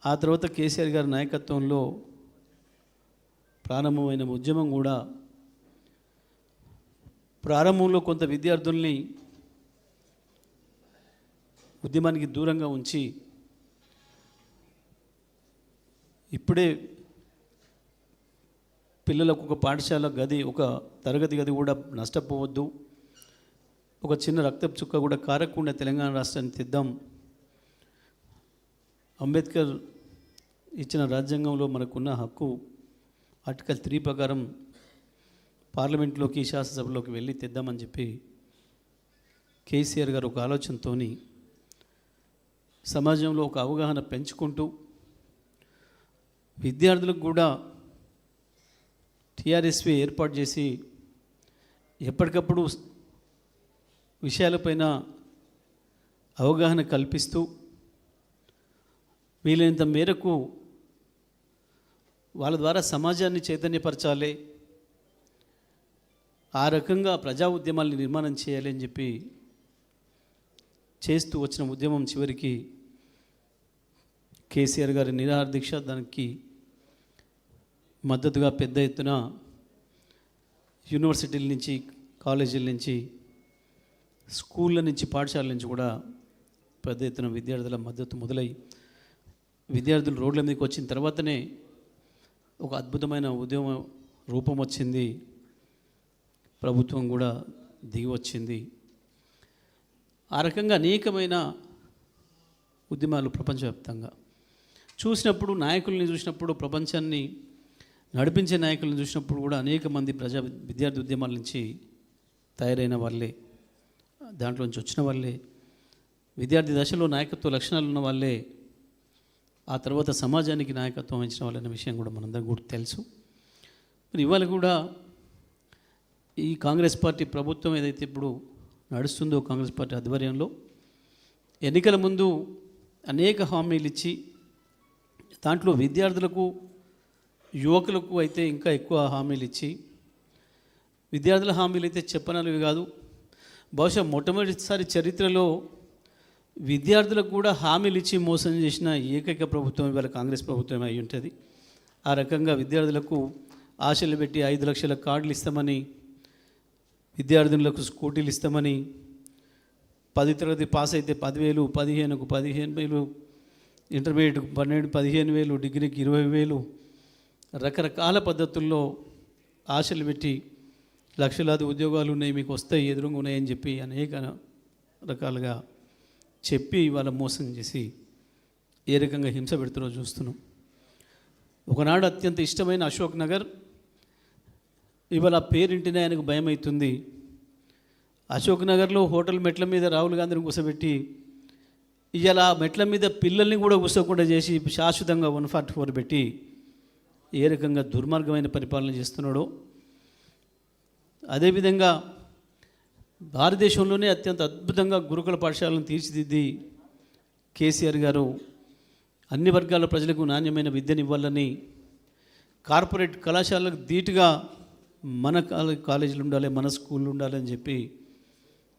ఆ తర్వాత కేసీఆర్ గారి నాయకత్వంలో ప్రారంభమైన ఉద్యమం కూడా ప్రారంభంలో కొంత విద్యార్థుల్ని ఉద్యమానికి దూరంగా ఉంచి ఇప్పుడే పిల్లలకు ఒక పాఠశాల గది, ఒక తరగతి గది కూడా నష్టపోవద్దు, ఒక చిన్న రక్తపు చుక్క కూడా కారకుండా తెలంగాణ రాష్ట్రాన్ని తెద్దాం, అంబేద్కర్ ఇచ్చిన రాజ్యాంగంలో మనకున్న హక్కు ఆర్టికల్ 3 ప్రకారం పార్లమెంట్లోకి శాసనసభలోకి వెళ్ళి తెద్దామని చెప్పి కేసీఆర్ గారు ఒక ఆలోచనతో సమాజంలో ఒక అవగాహన పెంచుకుంటూ విద్యార్థులకు కూడా టీఆర్ఎస్వి ఏర్పాటు చేసి ఎప్పటికప్పుడు విషయాలపైన అవగాహన కల్పిస్తూ వీలైనంత మేరకు వాళ్ళ ద్వారా సమాజాన్ని చైతన్యపరచాలి, ఆ రకంగా ప్రజా ఉద్యమాల్ని నిర్మాణం చేయాలి అని చెప్పి చేస్తూ వచ్చిన ఉద్యమం చివరికి కేసీఆర్ గారి నిరాహార దీక్ష, దానికి మద్దతుగా పెద్ద ఎత్తున యూనివర్సిటీల నుంచి, కాలేజీల నుంచి, స్కూళ్ళ నుంచి, పాఠశాలల నుంచి కూడా పెద్ద ఎత్తున విద్యార్థుల మద్దతు మొదలై విద్యార్థులు రోడ్ల మీదకి వచ్చిన తర్వాతనే ఒక అద్భుతమైన ఉద్యమ రూపం వచ్చింది, ప్రభుత్వం కూడా దిగి వచ్చింది. ఆ రకంగా అనేకమైన ఉద్యమాలు ప్రపంచవ్యాప్తంగా చూసినప్పుడు, నాయకుల్ని చూసినప్పుడు, ప్రపంచాన్ని నడిపించే నాయకులను చూసినప్పుడు కూడా అనేక మంది విద్యార్థి ఉద్యమాల నుంచి తయారైన వాళ్ళే, దాంట్లో నుంచి వచ్చిన వాళ్ళే, విద్యార్థి దశలో నాయకత్వ లక్షణాలు ఉన్న వాళ్ళే ఆ తర్వాత సమాజానికి నాయకత్వం వహించిన వాళ్ళన్న విషయం కూడా మనందరం కూడా తెలుసు. మరి ఇవాళ కూడా ఈ కాంగ్రెస్ పార్టీ ప్రభుత్వం ఏదైతే ఇప్పుడు నడుస్తుందో, కాంగ్రెస్ పార్టీ ఆధ్వర్యంలో ఎన్నికల ముందు అనేక హామీలు ఇచ్చి, దాంట్లో విద్యార్థులకు, యువకులకు అయితే ఇంకా ఎక్కువ హామీలు ఇచ్చి, విద్యార్థుల హామీలు అయితే చెప్పనవి కాదు, బహుశా మొట్టమొదటిసారి చరిత్రలో విద్యార్థులకు కూడా హామీలు ఇచ్చి మోసం చేసిన ఏకైక ప్రభుత్వం ఇవాళ కాంగ్రెస్ ప్రభుత్వం అయి ఉంటుంది. ఆ రకంగా విద్యార్థులకు ఆశలు పెట్టి 5 లక్షల కార్డులు ఇస్తామని, విద్యార్థులకు స్కూటీలు ఇస్తామని, 10వ తరగతి పాస్ అయితే 10,000, 15కు 15,000, ఇంటర్మీడియట్కు 12, 15,000, డిగ్రీకి 20,000, రకరకాల పద్ధతుల్లో ఆశలు పెట్టి లక్షలాది ఉద్యోగాలు ఉన్నాయి, మీకు వస్తాయి, ఎదురుగా ఉన్నాయని చెప్పి అనేక రకాలుగా చెప్పి ఇవాళ మోసం చేసి ఏ రకంగా హింస పెడుతున్నో చూస్తున్నాం. ఒకనాడు అత్యంత ఇష్టమైన అశోక్ నగర్ ఇవాళ పేరింటినే ఆయనకు భయం అవుతుంది. అశోక్ నగర్లో హోటల్ మెట్ల మీద రాహుల్ గాంధీని కూర్చోబెట్టి ఇవాళ మెట్ల మీద పిల్లల్ని కూడా కూర్చోకుండా చేసి శాశ్వతంగా 144 పెట్టి ఏ రకంగా దుర్మార్గమైన పరిపాలన చేస్తున్నాడో, అదేవిధంగా భారతదేశంలోనే అత్యంత అద్భుతంగా గురుకుల పాఠశాలను తీర్చిదిద్ది కేసీఆర్ గారు అన్ని వర్గాల ప్రజలకు నాణ్యమైన విద్యను ఇవ్వాలని, కార్పొరేట్ కళాశాలకు ధీటుగా మన కాలేజీలు ఉండాలి, మన స్కూళ్ళు ఉండాలని చెప్పి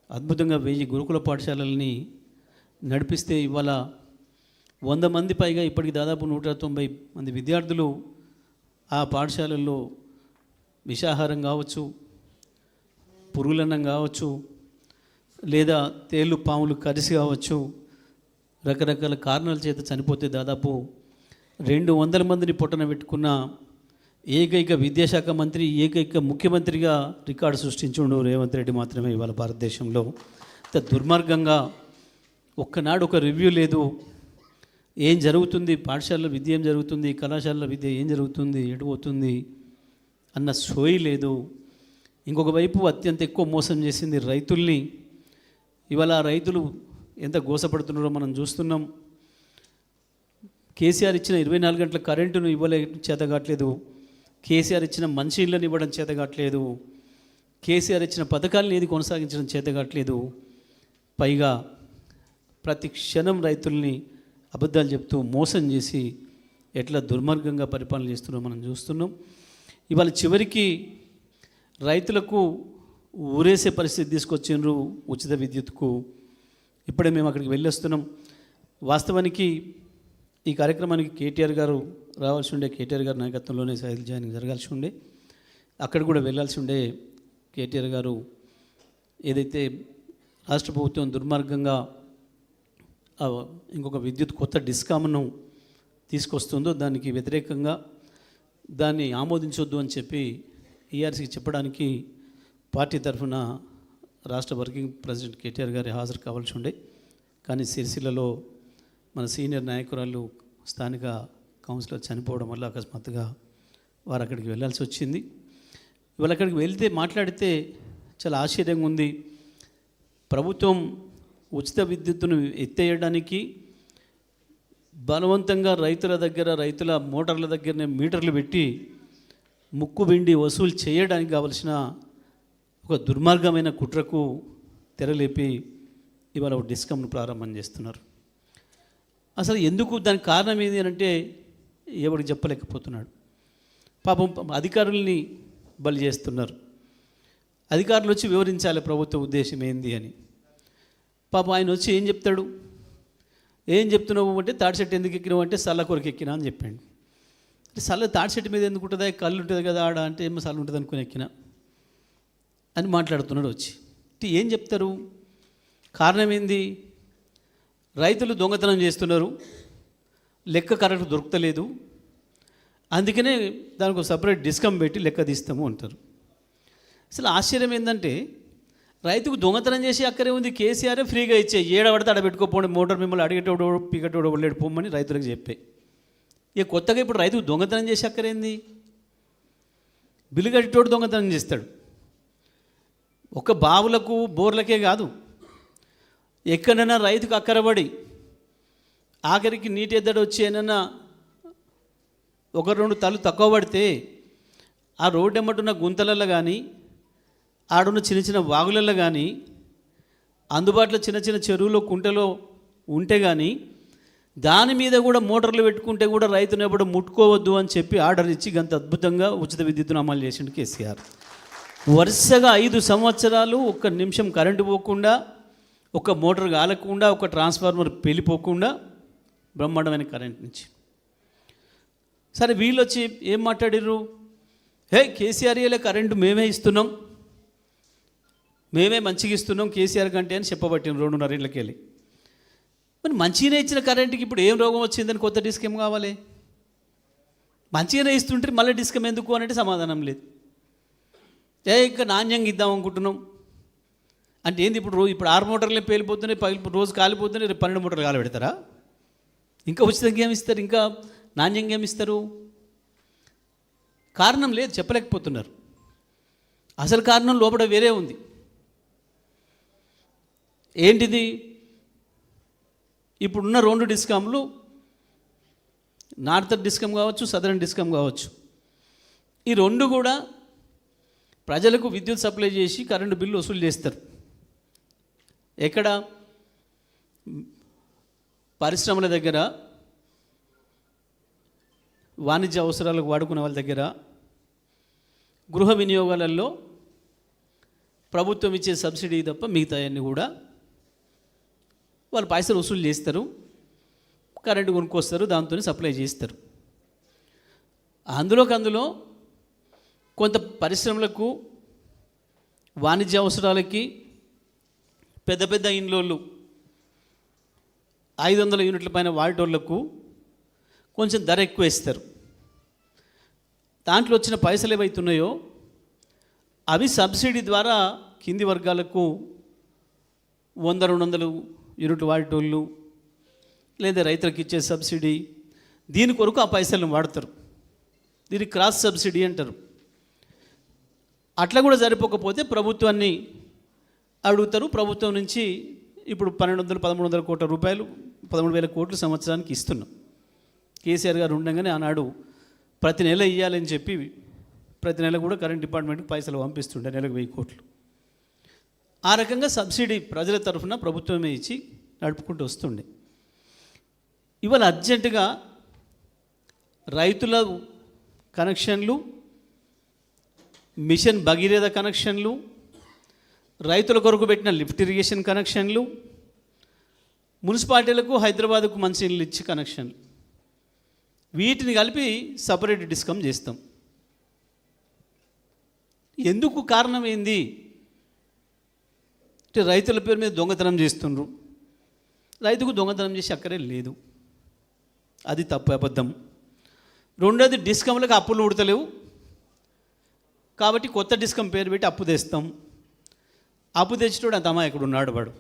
అద్భుతంగా 1000 గురుకుల పాఠశాలల్ని నడిపిస్తే ఇవాళ 100 మంది పైగా, ఇప్పటికి దాదాపు 190 మంది విద్యార్థులు ఆ పాఠశాలల్లో విషాహారం కావచ్చు, పురుగులన్నం కావచ్చు, లేదా తేళ్ళు పాములు కరిసి కావచ్చు, రకరకాల కారణాల చేత చనిపోతే దాదాపు 200 మందిని పొట్టన పెట్టుకున్న ఏకైక విద్యాశాఖ మంత్రి, ఏకైక ముఖ్యమంత్రిగా రికార్డు సృష్టించుండు రేవంత్ రెడ్డి మాత్రమే ఇవాళ భారతదేశంలో. ఇంత దుర్మార్గంగా ఒక్కనాడు ఒక రివ్యూ లేదు, ఏం జరుగుతుంది, పాఠశాలలో విద్య ఏం జరుగుతుంది, కళాశాలలో విద్య ఏం జరుగుతుంది, ఎటు పోతుంది అన్న సోయి లేదు. ఇంకొక వైపు అత్యంత ఎక్కువ మోసం చేసింది రైతుల్ని. ఇవాళ రైతులు ఎంత గోసపడుతున్నారో మనం చూస్తున్నాం. కేసీఆర్ ఇచ్చిన 24 గంటల కరెంటును ఇవ్వలే చేత కావట్లేదు, కేసీఆర్ ఇచ్చిన మంచి ఇళ్ళని ఇవ్వడం చేత కావట్లేదు, కేసీఆర్ ఇచ్చిన పథకాలను ఏది కొనసాగించడం చేత కావట్లేదు. పైగా ప్రతి క్షణం రైతుల్ని అబద్ధాలు చెప్తూ మోసం చేసి ఎట్లా దుర్మార్గంగా పరిపాలన చేస్తున్నారో మనం చూస్తున్నాం. ఇవాళ చివరికి రైతులకు ఊరేసే పరిస్థితి తీసుకొచ్చిండ్రు ఉచిత విద్యుత్కు. ఇప్పుడే మేము అక్కడికి వెళ్ళొస్తున్నాం. వాస్తవానికి ఈ కార్యక్రమానికి కేటీఆర్ గారు రావాల్సి ఉండే, కేటీఆర్ గారి నాయకత్వంలోనే సైకిల్ జాయినింగ్ జరగాల్సి ఉండే, అక్కడ కూడా వెళ్ళాల్సి ఉండే. కేటీఆర్ గారు ఏదైతే రాష్ట్ర ప్రభుత్వం దుర్మార్గంగా ఇంకొక విద్యుత్ కొత్త డిస్కామ్ను తీసుకొస్తుందో దానికి వ్యతిరేకంగా దాన్ని ఆమోదించొద్దు అని చెప్పి ఈఆర్సీకి చెప్పడానికి పార్టీ తరఫున రాష్ట్ర వర్కింగ్ ప్రెసిడెంట్ కేటీఆర్ గారి హాజరు కావాల్సి ఉండే. కానీ సిరిసిల్లలో మన సీనియర్ నాయకురాలు స్థానిక కౌన్సిలర్ చనిపోవడం వల్ల అకస్మాత్తుగా వారు అక్కడికి వెళ్ళాల్సి వచ్చింది. ఇవాళ అక్కడికి వెళ్తే మాట్లాడితే చాలా ఆశ్చర్యంగా ఉంది. ప్రభుత్వం ఉచిత విద్యుత్తును ఎత్తేయడానికి బలవంతంగా రైతుల మోటార్ల దగ్గరనే మీటర్లు పెట్టి ముక్కు పిండి వసూలు చేయడానికి కావలసిన ఒక దుర్మార్గమైన కుట్రకు తెరలేపి ఇవాళ ఒక డిస్కమ్ను ప్రారంభం చేస్తున్నారు. అసలు ఎందుకు, దానికి కారణం ఏంటి అంటే ఎవరికి చెప్పలేకపోతున్నాడు. పాపం అధికారుల్ని బలి చేస్తున్నారు. అధికారులు వచ్చి వివరించాలి ప్రభుత్వ ఉద్దేశం ఏంది అని. పాపం ఆయన వచ్చి ఏం చెప్తాడు, ఏం చెప్తున్నావు అంటే తాడి చెట్టు ఎందుకు ఎక్కినావు అంటే సల్ల కొరకు ఎక్కినా అని చెప్పాడు. అంటే సల్ల తాడి చెట్టు మీద ఎందుకు ఉంటుందా, కళ్ళు ఉంటుంది కదా ఆడ అంటే ఏమో సల్ల ఉంటుంది అనుకుని ఎక్కినా అని మాట్లాడుతున్నాడు వచ్చి. అంటే ఏం చెప్తారు, కారణం ఏంది, రైతులు దొంగతనం చేస్తున్నారు, లెక్క కరెక్ట్ దొరకలేదు, అందుకనే దానికి ఒక సపరేట్ డిస్కమ్ పెట్టి లెక్క తీస్తాము అంటారు. అసలు ఆశ్చర్యం ఏంటంటే రైతుకు దొంగతనం చేసి అక్కడే ఉంది, కేసీఆర్ ఫ్రీగా ఇచ్చే ఏడబడితే అడ పెట్టుకోపోండి, మోటార్ మిమ్మల్ని అడిగేటోడు పీకటోడు వెళ్ళాడు పొమ్మని రైతులకు చెప్పే. ఇక కొత్తగా ఇప్పుడు రైతుకు దొంగతనం చేసి అక్కరేంది, బిల్లు కట్టేటోడు దొంగతనం చేస్తాడు. ఒక బావులకు బోర్లకే కాదు, ఎక్కడైనా రైతుకు అక్కరబడి ఆఖరికి నీటి ఎద్దడి వచ్చి ఏమన్నా ఒక రెండు తల్లు తక్కువ పడితే ఆ రోడ్డు ఎమ్మటున్న గుంతలలో కానీ ఆడున్న చిన్న చిన్న వాగులలో కానీ అందుబాటులో చిన్న చిన్న చెరువులో కుంటలో ఉంటే కానీ దాని మీద కూడా మోటార్లు పెట్టుకుంటే కూడా రైతును ఎప్పుడు ముట్టుకోవద్దు అని చెప్పి ఆర్డర్ ఇచ్చి గంత అద్భుతంగా ఉచిత విద్యుత్తును అమలు చేసిండు కేసీఆర్. వరుసగా 5 సంవత్సరాలు ఒక్క నిమిషం కరెంటు పోకుండా, ఒక మోటార్ కాలకుండా, ఒక ట్రాన్స్ఫార్మర్ పేలిపోకుండా బ్రహ్మాండమైన కరెంట్ నుంచి. సరే వీళ్ళు వచ్చి ఏం మాట్లాడిర్రు, కేసీఆర్ఏలే కరెంటు మేమే ఇస్తున్నాం, మేమే మంచిగా ఇస్తున్నాం కేసీఆర్ కంటే అని చెప్పబట్టిన 2.5 ఏళ్ళకి వెళ్ళి. మరి మంచిగానే ఇచ్చిన కరెంటుకి ఇప్పుడు ఏం రోగం వచ్చిందని కొత్త డిస్కమ్ కావాలి, మంచిగానే ఇస్తుంటే మళ్ళీ డిస్కమ్ ఎందుకు అంటే సమాధానం లేదు. ఇంకా నాణ్యంగా ఇద్దాం అనుకుంటున్నాం అంటే ఏంది, ఇప్పుడు 6 మోటార్లే పేలిపోతున్నాయి, రోజు కాలిపోతున్నాయి, 12 మోటార్లు కాలి పెడతారా? ఇంకా ఉచితంగా ఏమి ఇస్తారు, ఇంకా నాణ్యంగా ఏమి ఇస్తారు? కారణం లేదు, చెప్పలేకపోతున్నారు. అసలు కారణం లోపల వేరే ఉంది. ఏంటిది, ఇప్పుడున్న 2 డిస్కామ్లు, నార్త్ డిస్కమ్ కావచ్చు, సదరన్ డిస్కమ్ కావచ్చు, ఈ 2 కూడా ప్రజలకు విద్యుత్ సప్లై చేసి కరెంటు బిల్లు వసూలు చేస్తారు. ఎక్కడ, పరిశ్రమల దగ్గర, వాణిజ్య అవసరాలకు వాడుకునే వాళ్ళ దగ్గర, గృహ వినియోగాలలో ప్రభుత్వం ఇచ్చే సబ్సిడీ తప్ప మిగతాయన్నీ కూడా వాళ్ళు పైసలు వసూలు చేస్తారు, కరెంటు కొనుక్కొస్తారు, దాంతో సప్లై చేస్తారు. అందులో కొంత పరిశ్రమలకు, వాణిజ్య అవసరాలకి, పెద్ద పెద్ద ఇండ్లోళ్ళు 500 యూనిట్ల పైన వాడేటోళ్లకు కొంచెం ధర ఎక్కువ ఇస్తారు. దాంట్లో వచ్చిన పైసలు ఏవైతున్నాయో అవి సబ్సిడీ ద్వారా కింది వర్గాలకు 100-200 యూనిట్లు వాడేటోళ్ళు, లేదా రైతులకు ఇచ్చే సబ్సిడీ, దీని కొరకు ఆ పైసలను వాడతారు. దీన్ని క్రాస్ సబ్సిడీ అంటారు. అట్లా కూడా సరిపోకపోతే ప్రభుత్వాన్ని అడుగుతారు. ప్రభుత్వం నుంచి ఇప్పుడు 1200-1300 కోట్ల రూపాయలు, 13,000 కోట్లు సంవత్సరానికి ఇస్తున్నాం. కేసీఆర్ గారు ఉండగానే ఆనాడు ప్రతి నెల ఇవ్వాలని చెప్పి ప్రతి నెల కూడా కరెంట్ డిపార్ట్మెంట్కి పైసలు పంపిస్తుండే, నెలకు 1000 కోట్లు. ఆ రకంగా సబ్సిడీ ప్రజల తరఫున ప్రభుత్వమే ఇచ్చి నడుపుకుంటూ వస్తుండే. ఇవాళ అర్జెంటుగా రైతుల కనెక్షన్లు, మిషన్ భగీరథ కనెక్షన్లు, రైతుల కొరకు పెట్టిన లిఫ్ట్ ఇరిగేషన్ కనెక్షన్లు, మున్సిపాలిటీలకు హైదరాబాద్కు మంచినీళ్ళు ఇచ్చి కనెక్షన్లు, వీటిని కలిపి సపరేట్ డిస్కమ్ చేస్తాం. ఎందుకు కారణం ఏంది అంటే రైతుల పేరు మీద దొంగతనం చేస్తుండ్రు. రైతుకు దొంగతనం చేసే అక్కరే లేదు, అది తప్పు, అబద్ధం. రెండోది డిస్కమ్లకు అప్పులు ఉడతలేవు కాబట్టి కొత్త డిస్కమ్ పేరు పెట్టి అప్పు తెస్తాం. అప్పు తెచ్చేటోడు అంత అమాయకుడు ఉన్నాడు, వాడు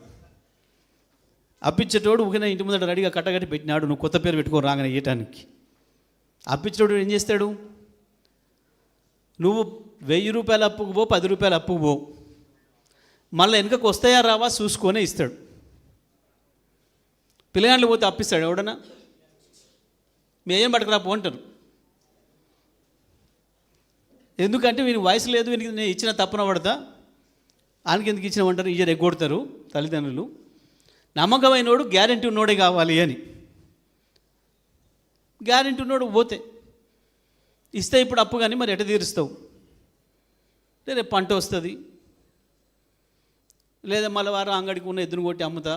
అప్పిచ్చేటోడు ఊరికే ఇంటి ముందర రెడీగా కట్టగట్టి పెట్టినాడు, నువ్వు కొత్త పేరు పెట్టుకో రాగానే ఇవ్వటానికి. అప్పిచ్చేటోడు ఏం చేస్తాడు, నువ్వు 1000 రూపాయలు అప్పుకు పో, 10 రూపాయలు అప్పుకు పో, మళ్ళీ వెనుకకు వస్తాయా రావా చూసుకొనే ఇస్తాడు. పిల్లగాండ్లు పోతే అప్పిస్తాడు ఎవడన్నా, మేం పట్టుకురా పో అంటారు. ఎందుకంటే వీనికి వయసు లేదు, వీనికి నేను ఇచ్చిన తప్పున పడతా, ఆయనకి ఎందుకు ఇచ్చినామంటారు, ఇయ్యరు, ఎగ్గొడతారు తల్లిదండ్రులు. నమ్మకమైనోడు గ్యారెంటీ ఉన్నోడే కావాలి అని. గ్యారెంటీ ఉన్నోడు పోతే ఇస్తే ఇప్పుడు అప్పు కానీ మరి ఎట తీరుస్తావు, రేపు పంట వస్తుంది, లేదా మళ్ళీ వారం అంగడికి ఉన్న ఎద్దును కొట్టి అమ్ముతా,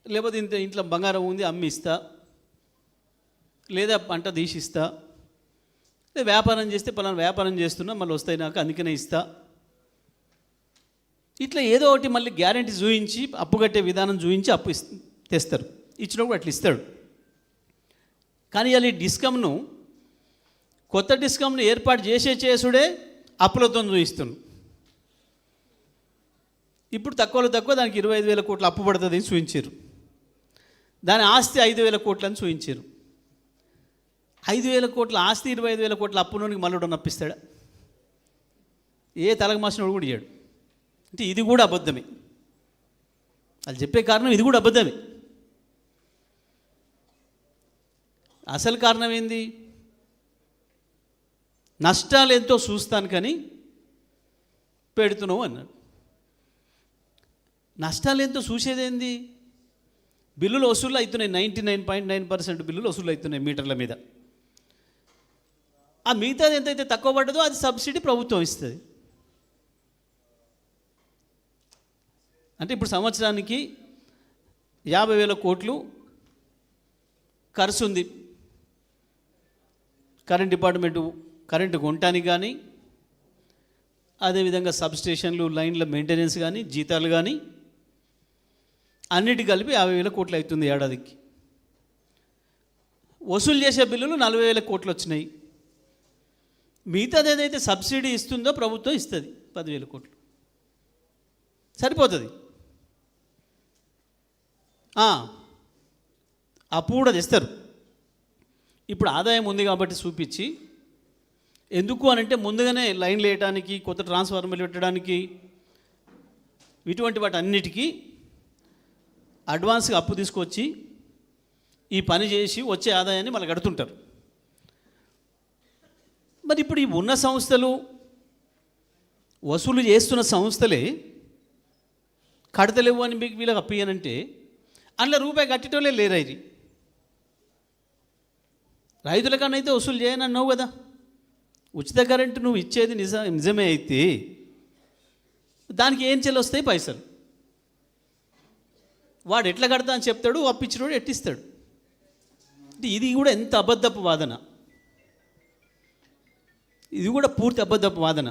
లేకపోతే ఇంట్లో బంగారం ఉంది అమ్మి ఇస్తా, లేదా పంట తీసిస్తా, లేదా వ్యాపారం చేస్తే పలానా వ్యాపారం చేస్తున్నా మళ్ళీ వస్తాయి నాకు అందుకనే ఇస్తా. ఇట్లా ఏదో ఒకటి మళ్ళీ గ్యారెంటీ చూపించి అప్పు కట్టే విధానం చూపించి అప్పు తెస్తారు. ఇచ్చినప్పుడు అట్లా ఇస్తాడు. కానీ అది డిస్కమ్ను, కొత్త డిస్కమ్ను ఏర్పాటు చేసుడే అప్పులతో చూపిస్తున్నాడు. ఇప్పుడు తక్కువలో తక్కువ దానికి 25,000 కోట్ల అప్పు పడుతుంది అని చూపించారు. దాని ఆస్తి 5,000 కోట్లు అని చూపించారు. 5,000 కోట్ల ఆస్తి 25,000 కోట్ల అప్పులోనికి మళ్ళీ నప్పిస్తాడా? ఏ తలకు మాసినోడు కూడా ఇయ్యాడు. అంటే ఇది కూడా అబద్ధమే. అది చెప్పే కారణం ఇది కూడా అబద్ధమే. అసలు కారణం ఏంది, నష్టాలు ఎంతో చూస్తాను కానీ పెడుతున్నావు అన్నాడు. నష్టాలు ఎంతో చూసేదేంది, బిల్లులు వసూలు అవుతున్నాయి, 99.9% బిల్లులు వసూలు అవుతున్నాయి మీటర్ల మీద. ఆ మిగతాది ఎంతైతే తక్కువ పడ్డదో అది సబ్సిడీ ప్రభుత్వం ఇస్తుంది. అంటే ఇప్పుడు సంవత్సరానికి 50,000 కోట్లు ఖర్చు ఉంది కరెంట్ డిపార్ట్మెంటు కరెంటు కొనటానికి కానీ, అదేవిధంగా సబ్స్టేషన్లు లైన్ల మెయింటెనెన్స్ కానీ, జీతాలు కానీ అన్నిటి కలిపి 50,000 కోట్లు అవుతుంది ఏడాదికి. వసూలు చేసే బిల్లులు 40,000 కోట్లు వచ్చినాయి. మిగతాది ఏదైతే సబ్సిడీ ఇస్తుందో ప్రభుత్వం ఇస్తుంది 10,000 కోట్లు, సరిపోతుంది. అప్పు కూడా తెస్తారు. ఇప్పుడు ఆదాయం ఉంది కాబట్టి చూపించి, ఎందుకు అనంటే ముందుగానే లైన్లు వేయడానికి, కొత్త ట్రాన్స్ఫార్మర్లు పెట్టడానికి, ఇటువంటి వాటి అన్నిటికీ అడ్వాన్స్గా అప్పు తీసుకొచ్చి ఈ పని చేసి వచ్చే ఆదాయాన్ని మళ్ళీ కడుతుంటారు. మరి ఇప్పుడు ఈ ఉన్న సంస్థలు, వసూలు చేస్తున్న సంస్థలే కడతలేవు అని మీకు వీళ్ళకి అప్పియనంటే అందులో రూపాయి కట్టేటోళ్ళే లేరు. ఇది రైతుల కన్నా అయితే వసూలు చేయనన్నావు కదా. ఉచిత కరెంటు నువ్వు ఇచ్చేది నిజమే అయితే దానికి ఏం చెల్లి వస్తాయి పైసలు. వాడు ఎట్లా కడతా అని చెప్తాడు, అప్పించినోడు ఎట్టిస్తాడు. అంటే ఇది కూడా ఎంత అబద్ధపు వాదన, ఇది కూడా పూర్తి అబద్ధపు వాదన.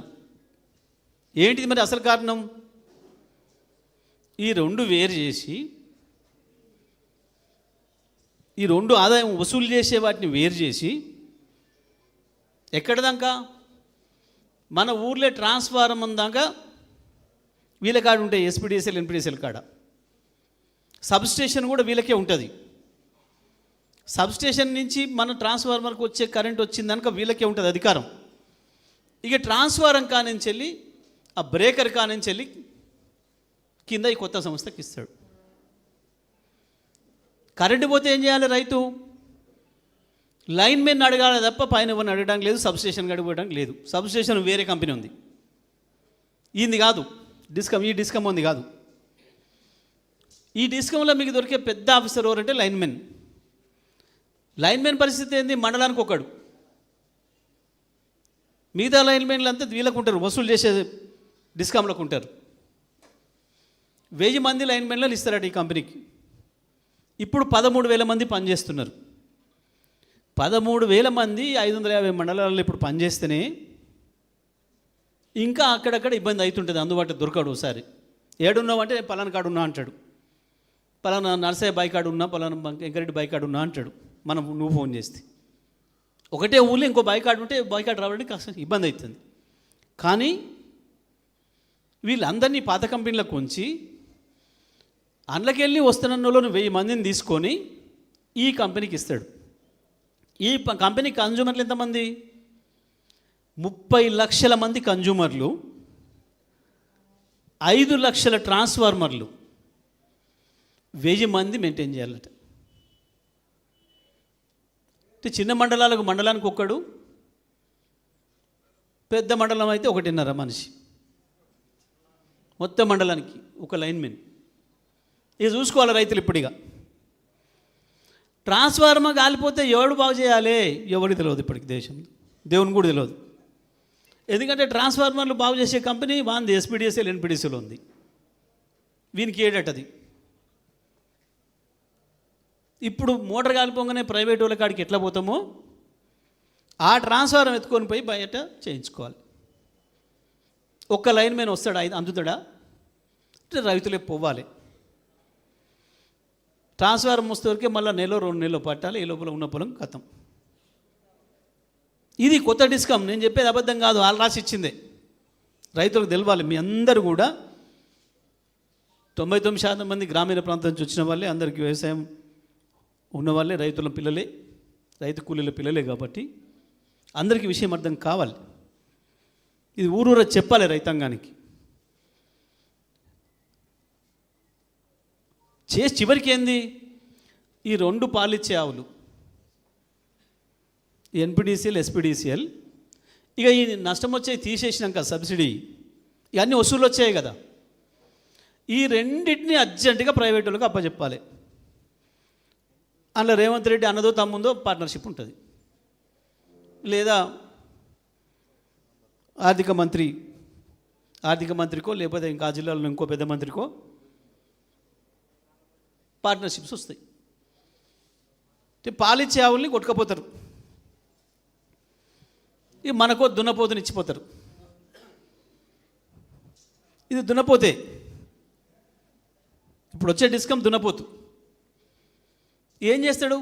ఏంటిది మరి అసలు కారణం? ఈ రెండు వేరు చేసి, ఈ రెండు ఆదాయం వసూలు చేసే వాటిని వేరు చేసి, ఎక్కడదాకా మన ఊర్లో ట్రాన్స్ఫార్మర్ దాకా వీళ్ళ కాడ ఉంటాయి, ఎస్పీడీఎస్ఎల్ ఎన్పీడీఎస్ఎల్ కాడ. సబ్స్టేషన్ కూడా వీళ్ళకే ఉంటుంది. సబ్స్టేషన్ నుంచి మన ట్రాన్స్ఫార్మర్కి వచ్చే కరెంట్ వచ్చిందనుక వీళ్ళకే ఉంటుంది అధికారం. ఇక ట్రాన్స్ఫారం కానించి వెళ్ళి, ఆ బ్రేకర్ కానించి వెళ్ళి కింద ఈ కొత్త సంస్థకి ఇస్తాడు. కరెంటు పోతే ఏం చేయాలి రైతు? లైన్ మెన్ అడగాలి తప్ప పైన ఎవరిని అడగడానికి లేదు, సబ్స్టేషన్కి అడిగిపోవడానికి లేదు. సబ్స్టేషన్ వేరే కంపెనీ ఉంది, ఇది కాదు డిస్కమ్. ఈ డిస్కమ్ ఉంది కాదు. ఈ డిస్కమ్లో మీకు దొరికే పెద్ద ఆఫీసర్ ఎవరంటే లైన్ మెన్. లైన్ మెన్ పరిస్థితి ఏంది? మండలానికి ఒకడు. మిగతా లైన్ మెన్లు అంతా వీళ్ళకు ఉంటారు, వసూలు చేసే డిస్కమ్లకు ఉంటారు. 1000 మంది లైన్ మెన్లను ఇస్తారట ఈ కంపెనీకి. ఇప్పుడు 13,000 మంది పనిచేస్తున్నారు. 13,000 మంది 550 మండలాల్లో ఇప్పుడు పనిచేస్తేనే ఇంకా అక్కడక్కడ ఇబ్బంది అవుతుంటుంది, అందుబాటులో దొరకడు. ఒకసారి ఏడున్నావు అంటే పలానా కాడు ఉన్నా అంటాడు, పలానా నర్సయ్య బాయ్ కాడు ఉన్నా, పలానా వెంకరెడ్డి బాయ్ కాడు ఉన్నా అంటాడు. నువ్వు ఫోన్ చేస్తే ఒకటే ఊళ్ళో ఇంకో బాయ్ కాడు ఉంటే బాయ్ కాడు రావడానికి కాస్త ఇబ్బంది అవుతుంది. కానీ వీళ్ళందరినీ పాత కంపెనీలకు ఉంచి అందులోకెళ్ళి వస్తున్న 1000 మందిని తీసుకొని ఈ కంపెనీకి ఇస్తాడు. ఈ కంపెనీ కన్జ్యూమర్లు ఎంతమంది? 30 లక్షల మంది కన్జ్యూమర్లు, 5 లక్షల ట్రాన్స్ఫార్మర్లు, 1000 మంది మెయింటైన్ చేయాలట. చిన్న మండలానికి ఒక్కడు, పెద్ద మండలం అయితే 1.5 మనిషి, మొత్తం మండలానికి ఒక లైన్మెన్. ఇది చూసుకోవాలి రైతులు. ఇప్పుడిగా ట్రాన్స్ఫార్మర్ కాలిపోతే ఎవడు బాగు చేయాలి? ఎవరికి తెలియదు ఇప్పటికి దేశంలో, దేవుని కూడా తెలియదు. ఎందుకంటే ట్రాన్స్ఫార్మర్లు బాగు చేసే కంపెనీ వాంది ఎస్పీడీఎస్ఎల్ ఎన్పీడీసీలో ఉంది. వీనికి ఏడటది. ఇప్పుడు మోటార్ కాలిపోగానే ప్రైవేట్ వాళ్ళ కాడికి ఎట్లా పోతామో ఆ ట్రాన్స్ఫార్మర్ ఎత్తుకొని పోయి బయట చేయించుకోవాలి. ఒక్క లైన్ మీద వస్తాడా? అందుతాడా? రైతులే పోవాలి. ట్రాన్స్ఫార్మర్ వస్తే మళ్ళీ 1-2 నెలలు పట్టాలి. ఈ లోపల ఉన్న పొలం ఖతం. ఇది కొత్త డిస్కమ్. నేను చెప్పేది అబద్ధం కాదు, వాళ్ళు రాసి ఇచ్చిందే. రైతులకు తెలవాలి. మీ అందరూ కూడా 99% మంది గ్రామీణ ప్రాంతం నుంచి వచ్చిన వాళ్ళే, అందరికీ వ్యవసాయం ఉన్నవాళ్ళే, రైతుల పిల్లలే, రైతు కూలీల పిల్లలే. కాబట్టి అందరికీ విషయం అర్థం కావాలి. ఇది ఊరూర చెప్పాలి రైతాంగానికి. చేసి చివరికి ఏంది? ఈ 2 పాలిచ్చే ఆవులు ఎన్పీడీసీఎల్, ఎస్పీడీసీఎల్, ఇక ఈ నష్టం వచ్చేది తీసేసినాక సబ్సిడీ ఇవన్నీ వసూలు వచ్చాయి కదా, ఈ రెండింటిని అర్జెంటుగా ప్రైవేట్ వాళ్ళకి అప్పచెప్పాలి. అందులో రేవంత్ రెడ్డి అన్నదో తమ్ముందో పార్ట్నర్షిప్ ఉంటుంది, లేదా ఆర్థిక మంత్రికో లేకపోతే ఇంకా జిల్లాలో ఇంకో పెద్ద మంత్రికో పార్ట్నర్షిప్స్ వస్తాయి. పాలిచ్చే ఆవుల్ని కొట్టుకపోతారు. ఇక మనకో దున్నపోతుని ఇచ్చిపోతారు. ఇది దున్నపోతే ఇప్పుడు వచ్చే డిస్కమ్ దున్నపోతు ఏం చేస్తాడు?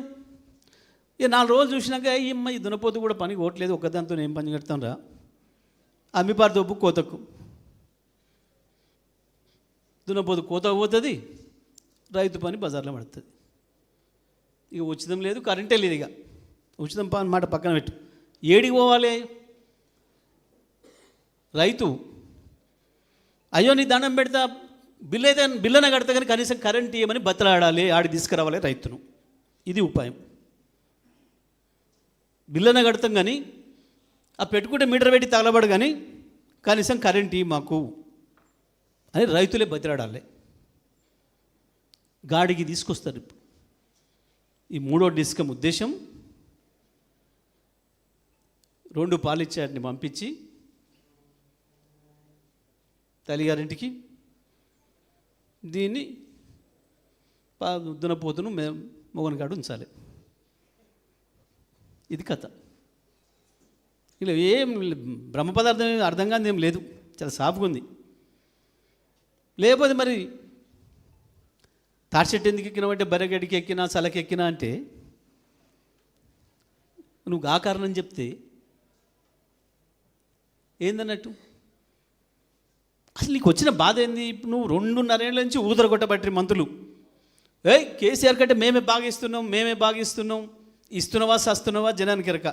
ఇక 4 రోజులు చూసినాక ఈ దున్నపోతు కూడా పని ఓట్లేదు, ఒక్కదాంతో ఏం పని కడతాం రా, అమ్మిపారు దొబ్బు కోతకు. దున్నపోతు కోతకు పోతుంది, రైతు పని బజార్లో పడుతుంది. ఇక ఉచితం లేదు, కరెంటే లేదు. ఇక ఉచితం మాట పక్కన పెట్టు. ఏడికి పోవాలి రైతు? అయ్యో నీ దండం పెడతా, బిల్లనే కడతా, కానీ కనీసం కరెంట్ ఇవ్వమని బతలాడాలి, ఆడి తీసుకురావాలి రైతును. ఇది ఉపాయం. బిల్లనే కడతాం కానీ ఆ పెట్టుకుంటే మీటర్ పెట్టి తగలబడు, కానీ కనీసం కరెంట్ ఇవ్వ మాకు అని రైతులే బతిలాడాలి. గాడికి తీసుకొస్తారు. ఇప్పుడు ఈ 3వ డిస్కమ్ ఉద్దేశం 2 పాలిచ్చారిని పంపించి తల్లిగారింటికి దీన్ని దున్నపోతును మొగని కాడు ఉంచాలి. ఇది కథ. ఇలా ఏం బ్రహ్మ పదార్థం అర్థం కాని ఏం లేదు, చాలా సాఫ్గా ఉంది. లేకపోతే మరి తాటి చెట్టు ఎందుకు ఎక్కినావు అంటే బర్రెగడికి ఎక్కినా చలకి ఎక్కినా అంటే నువ్వు ఆ కారణం చెప్తే ఏందన్నట్టు? అసలు నీకు వచ్చిన బాధ ఏంది? నువ్వు 2.5 ఏళ్ళ నుంచి ఊదర కొట్టబట్టి మంత్రులు కేసీఆర్ కంటే మేమే బాగిస్తున్నాం, ఇస్తున్నావా సస్తున్నావా జనానికి ఎరక.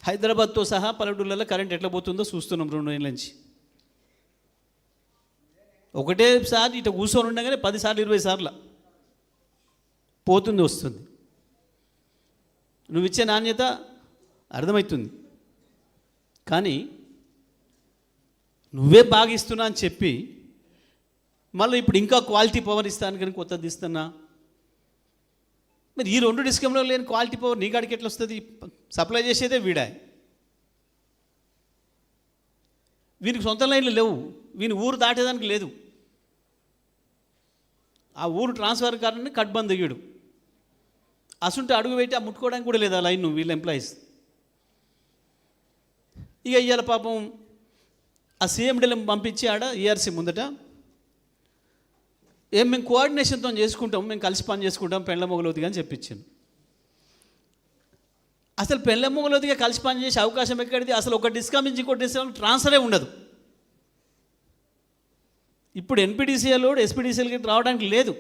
హైదరాబాద్తో సహా పల్లెటూళ్ళలో కరెంట్ ఎట్లా పోతుందో చూస్తున్నాం 2 ఏళ్ళ నుంచి. ఒకటేసారి ఇట్లా కూర్చొని ఉండగానే 10 సార్లు 20 సార్లు పోతుంది వస్తుంది. నువ్వు ఇచ్చే నాణ్యత అర్థమవుతుంది, కానీ నువ్వే బాగా ఇస్తున్నా అని చెప్పి మళ్ళీ ఇప్పుడు ఇంకా క్వాలిటీ పవర్ ఇస్తాను కానీ కొత్తది ఇస్తున్నా. మరి ఈ 2 డిస్కంలో లేని క్వాలిటీ పవర్ నీ కాడికి ఎట్లా వస్తుంది? సప్లై చేసేదే వీడా. వీనికి సొంత లైన్లు లేవు, వీని ఊరు దాటేదానికి లేదు. ఆ ఊరు ట్రాన్స్ఫర్ కారణంగా కట్బంద్ దిగాడు. అసుంటే అడుగు పెట్టి ఆ ముట్టుకోవడానికి కూడా లేదు ఆ లైన్ వీళ్ళ ఎంప్లాయీస్. ఇక ఇవాళ పాపం ఆ సీఎండీలను పంపించి ఆడ ఈఆర్సీ ముందట మేము కోఆర్డినేషన్తో చేసుకుంటాం, మేము కలిసి పని చేసుకుంటాం పెండ్ల మొగలవుతుంది అని చెప్పించాను. అసలు పెండ్ల మొగలవుతిగా కలిసి పని చేసే అవకాశం ఎక్కడిది? అసలు ఒక డిస్కామ్ నుంచి ఇంకో డిస్కామ్ ట్రాన్స్ఫరే ఉండదు. ఇప్పుడు ఎన్పీడీసీఎల్ ఎస్పీడీసీఎల్కి రావడానికి లేదు.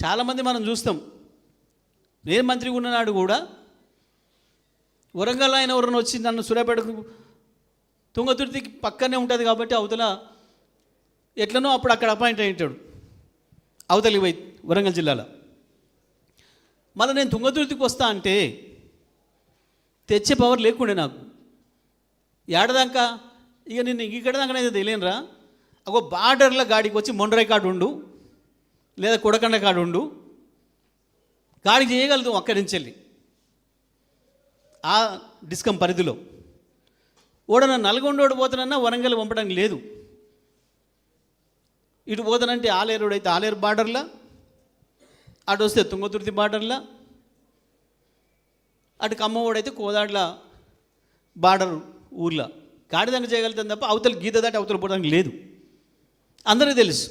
చాలామంది మనం చూస్తాం, నేను మంత్రిగా ఉన్ననాడు కూడా వరంగల్ ఆయన ఎవరైనా వచ్చి నన్ను సూర్యాపేటకు తుంగతుర్తికి పక్కనే ఉంటుంది కాబట్టి అవతల ఎట్లనో అప్పుడు అక్కడ అపాయింట్ అయి ఉంటాడు అవతలికి పోయి వరంగల్ జిల్లాలో. మళ్ళీ నేను తుంగతుర్తికి వస్తా అంటే తెచ్చే పవర్ లేకుండే నాకు. ఏడదాకా ఇక నేను ఇక్కడ దాకానైతే తెలియనురా, ఒక బార్డర్ల గాడికి వచ్చి మొండ్రై కాడు ఉండు లేదా కొడకండ కాడు ఉండు, గాడికి చేయగలుగుతాం అక్కడి నుంచి వెళ్ళి ఆ డిస్కమ్ పరిధిలో. ఓడన నల్గొండోడు పోతానన్నా వరంగల్ పంపడానికి లేదు. ఇటు పోతానంటే ఆలేరుడు అయితే ఆలేరు బార్డర్లా, అటు వస్తే తుంగతుర్తి బార్డర్లా, అటు ఖమ్మోడైతే కోదాడ్ల బార్డర్ ఊర్లో గాడిదంగా చేయగలుగుతాను తప్ప అవతల గీత దాటి అవతల పోవడానికి లేదు. అందరికీ తెలుసు.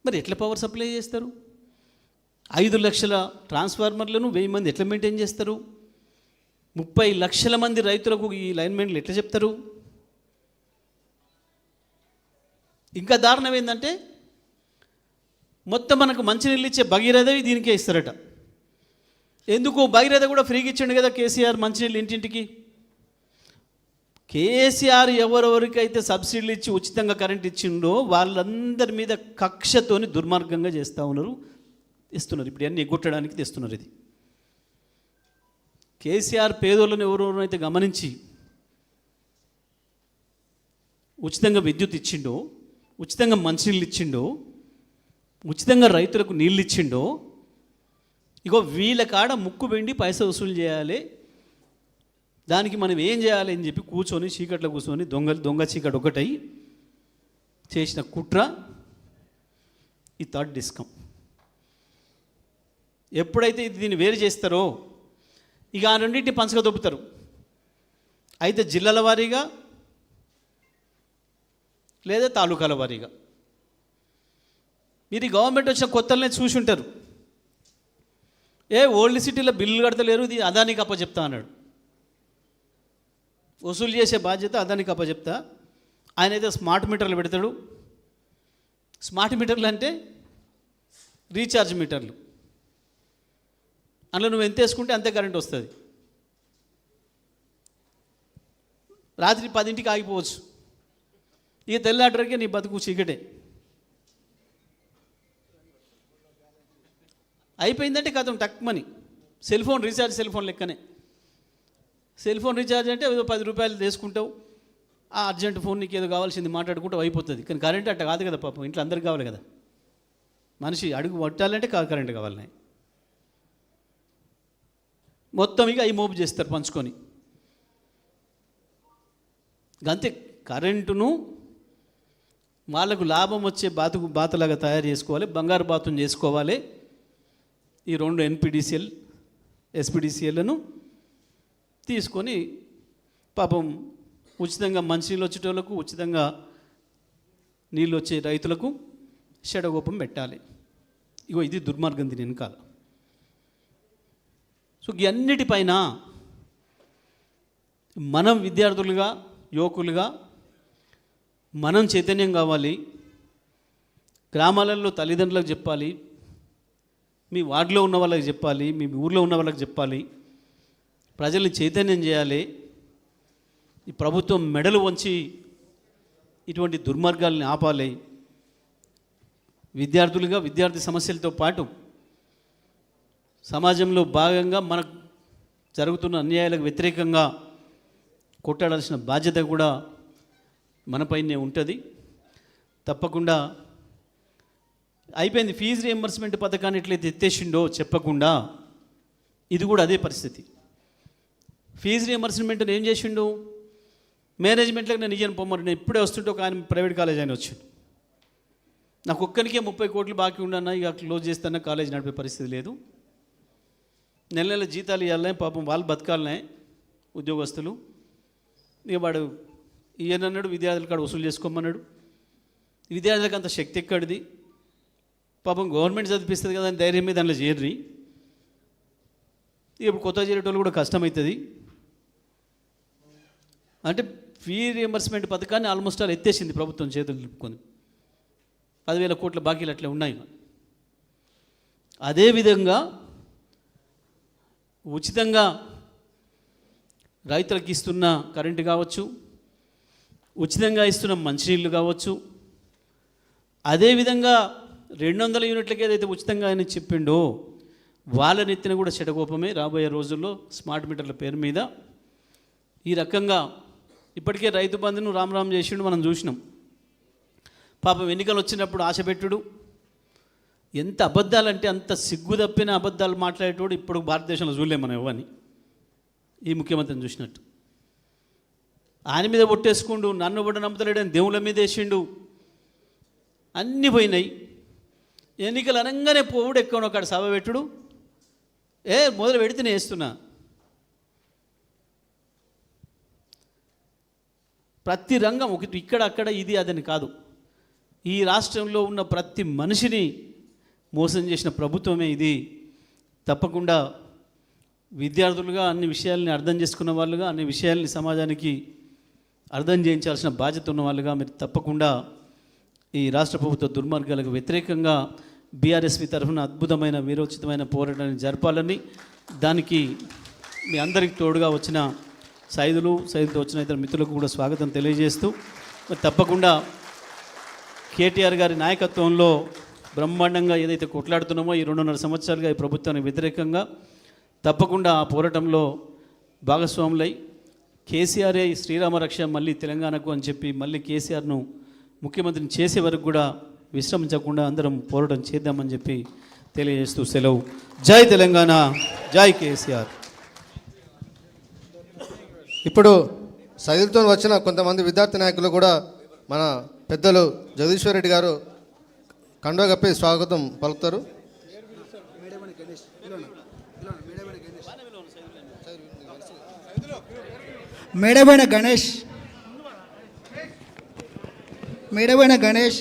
మరి ఎట్లా పవర్ సప్లై చేస్తారు? 5 లక్షల ట్రాన్స్ఫార్మర్లను 1000 మంది ఎట్లా మెయింటైన్ చేస్తారు? 30 లక్షల మంది రైతులకు ఈ లైన్మెన్లు ఎట్లా చెప్తారు? ఇంకా దారుణం ఏంటంటే మొత్తం మనకు మంచినీళ్ళు ఇచ్చే భగీరథవి దీనికే ఇస్తారట. ఎందుకు? భగీరథ కూడా ఫ్రీగా ఇచ్చిండు కదా కేసీఆర్ మంచినీళ్ళు ఇంటింటికి. కేసీఆర్ ఎవరెవరికైతే సబ్సిడీలు ఇచ్చి ఉచితంగా కరెంట్ ఇచ్చిండో వాళ్ళందరి మీద కక్షతోని దుర్మార్గంగా ఇస్తున్నారు. ఇప్పుడు అన్నీ ఎగ్గొట్టడానికి తెస్తున్నారు. ఇది కేసీఆర్ పేదోళ్ళను ఎవరెవరైతే గమనించి ఉచితంగా విద్యుత్ ఇచ్చిండో, ఉచితంగా మంచినీళ్ళు ఇచ్చిండో, ఉచితంగా రైతులకు నీళ్ళు ఇచ్చిండో, ఇగో వీళ్ళ కాడ ముక్కు వెండి పైసా వసూలు చేయాలి, దానికి మనం ఏం చేయాలి అని చెప్పి కూర్చొని చీకట్లో కూర్చొని దొంగ చీకటి ఒకటై చేసిన కుట్ర ఈ థర్డ్ డిస్కమ్. ఎప్పుడైతే దీన్ని వేరు చేస్తారో ఇక ఆ రెండింటిని పంచగా దొబ్బుతారు. అయితే జిల్లాల వారీగా లేదా తాలూకాల వారీగా. మీరు ఈ గవర్నమెంట్ వచ్చిన కొత్తలనే చూసి ఉంటారు. ఓల్డ్ సిటీలో బిల్లు కడతలేరు, ఇది అదానికి అప్పచెప్తా అన్నాడు. వసూలు చేసే బాధ్యత అదానికి అప్పచెప్తా. ఆయన అయితే స్మార్ట్ మీటర్లు పెడతాడు. స్మార్ట్ మీటర్లు అంటే రీఛార్జ్ మీటర్లు. అందులో నువ్వు ఎంత వేసుకుంటే అంతే కరెంట్ వస్తుంది. రాత్రి 10ంటికి ఆగిపోవచ్చు, ఇక తెల్లాటరికే నీ బతుకు చీకటే. అయిపోయిందంటే కథం టక్మని. Cell phone recharge cell phone లెక్కనే. సెల్ ఫోన్ రీఛార్జ్ అంటే ఏదో 10 రూపాయలు తీసుకుంటావు, ఆ అర్జెంట్ ఫోన్ నీకు ఏదో కావాల్సింది మాట్లాడుకుంటావు అయిపోతుంది. కానీ కరెంట్ అట్ట కాదు కదా పాపం, ఇంట్లో అందరికి కావాలి కదా. మనిషి అడుగు పట్టాలంటే కరెంట్ కావాలి. మొత్తం ఇక అవి మోపు చేస్తారు పంచుకొని. అంతే కరెంటును వాళ్ళకు లాభం వచ్చే బాతులాగా తయారు చేసుకోవాలి, బంగారు బాతుని చేసుకోవాలి. ఈ 2 ఎన్పీడీసీఎల్ ఎస్పీడీసీఎల్లను తీసుకొని పాపం ఉచితంగా మంచినీళ్ళు వచ్చేటోళ్ళకు, ఉచితంగా నీళ్ళు వచ్చే రైతులకు షడగోపం పెట్టాలి. ఇగో ఇది దుర్మార్గం దీని వెనకాల. సో ఈ అన్నిటిపైన మనం విద్యార్థులుగా, యువకులుగా మనం చైతన్యం కావాలి. గ్రామాలలో తల్లిదండ్రులకు చెప్పాలి, మీ వార్డులో ఉన్న వాళ్ళకి చెప్పాలి, మీ ఊర్లో ఉన్న వాళ్ళకి చెప్పాలి, ప్రజల్ని చైతన్యం చేయాలి. ఈ ప్రభుత్వం మెడలు వంచి ఇటువంటి దుర్మార్గాల్ని ఆపాలి. విద్యార్థులుగా విద్యార్థి సమస్యలతో పాటు సమాజంలో భాగంగా మనకు జరుగుతున్న అన్యాయాలకు వ్యతిరేకంగా కొట్టాడాల్సిన బాధ్యత కూడా మనపైనే ఉంటుంది. తప్పకుండా అయిపోయింది. ఫీజు రియంబర్స్మెంట్ పథకాన్ని ఎట్లయితే ఎత్తేసిండో చెప్పకుండా ఇది కూడా అదే పరిస్థితి. ఫీజు రియంబర్స్మెంట్ని ఏం చేసిండు? మేనేజ్మెంట్లోకి నేను ఇయ్యను పొమ్మని. నేను ఇప్పుడే వస్తుంటే ఒక ఆయన ప్రైవేట్ కాలేజ్ ఆయన వచ్చాడు. నాకు ఒక్కరికే 30 కోట్లు బాకీ ఉండన్నా, ఇక క్లోజ్ చేస్తానా కాలేజ్ నడిపే పరిస్థితి లేదు, నెల నెల జీతాలు ఇవ్వాలనే, పాపం వాళ్ళు బతకాలనే ఉద్యోగస్తులు. ఇక వాడు ఈయనన్నాడు విద్యార్థుల కాడ వసూలు చేసుకోమన్నాడు. విద్యార్థులకు అంత శక్తి ఎక్కడిది, పాపం గవర్నమెంట్ చదివిస్తుంది కదా అని ధైర్యం మీద దాంట్లో చేరి. ఇప్పుడు కొత్త చేరేటోళ్ళు కూడా కష్టమవుతుంది అంటే ఫీ రియంబర్స్మెంట్ పథకాన్ని ఆల్మోస్ట్ ఆల్ ఎత్తేసింది ప్రభుత్వం, చేతులు నిలుపుకొని 10,000 కోట్ల బాకీలు అట్లా ఉన్నాయి. అదేవిధంగా ఉచితంగా రైతులకు ఇస్తున్న కరెంటు కావచ్చు, ఉచితంగా ఇస్తున్న మంచినీళ్ళు కావచ్చు, అదేవిధంగా 200 యూనిట్లకి ఏదైతే ఉచితంగా ఆయన చెప్పిండో వాళ్ళ నెత్తిన కూడా చెడగోపమే రాబోయే రోజుల్లో స్మార్ట్ మీటర్ల పేరు మీద. ఈ రకంగా ఇప్పటికే రైతు బంధును రామ్ చేసిండు, మనం చూసినాం. పాపం ఎన్నికలు వచ్చినప్పుడు ఆశ పెట్టుడు, ఎంత అబద్ధాలంటే అంత సిగ్గు తప్పిన అబద్ధాలు మాట్లాడేటోడు ఇప్పుడు భారతదేశంలో చూడలేము మనం ఎవరిని, ఈ ముఖ్యమంత్రిని చూసినట్టు. ఆయన మీద ఒట్టేసుకుండు, నన్ను కూడా నమ్ముతలేడని దేవుళ్ళ మీద వేసిండు, అన్నీ పోయినాయి. ఎన్నికలు అనగానే పోవుడు ఎక్కువ అక్కడ సభ పెట్టుడు, మొదలు పెడితేనే వేస్తున్నా. ప్రతి రంగం ఒకటి ఇక్కడ అక్కడ ఇది అదని కాదు, ఈ రాష్ట్రంలో ఉన్న ప్రతి మనిషిని మోసం చేసిన ప్రభుత్వమే ఇది. తప్పకుండా విద్యార్థులుగా అన్ని విషయాల్ని అర్థం చేసుకున్న వాళ్ళుగా, అన్ని విషయాల్ని సమాజానికి అర్థం చేయించాల్సిన బాధ్యత ఉన్న వాళ్ళుగా మీరు తప్పకుండా ఈ రాష్ట్ర ప్రభుత్వ దుర్మార్గాలకు వ్యతిరేకంగా బీఆర్ఎస్పీ తరఫున అద్భుతమైన వీరోచితమైన పోరాటాన్ని జరపాలని, దానికి మీ అందరికి తోడుగా వచ్చిన సైదులతో వచ్చిన ఇతర మిత్రులకు కూడా స్వాగతం తెలియజేస్తూ, తప్పకుండా కేటీఆర్ గారి నాయకత్వంలో బ్రహ్మాండంగా ఏదైతే కొట్లాడుతున్నామో ఈ 2.5 సంవత్సరాలుగా ఈ ప్రభుత్వానికి వ్యతిరేకంగా తప్పకుండా ఆ పోరాటంలో భాగస్వాములై కేసీఆరే శ్రీరామ రక్ష మళ్ళీ తెలంగాణకు అని చెప్పి మళ్ళీ కేసీఆర్ను ముఖ్యమంత్రిని చేసే వరకు కూడా విశ్రమించకుండా అందరం పోరాటం చేద్దామని చెప్పి తెలియజేస్తూ సెలవు. జై తెలంగాణ, జై కేసీఆర్. ఇప్పుడు సైదులతో వచ్చిన కొంతమంది విద్యార్థి నాయకులు కూడా మన పెద్దలు జగదీశ్వర్ రెడ్డి గారు కండువా కప్పి స్వాగతం పలుకుతారు. మేడబైన గణేష్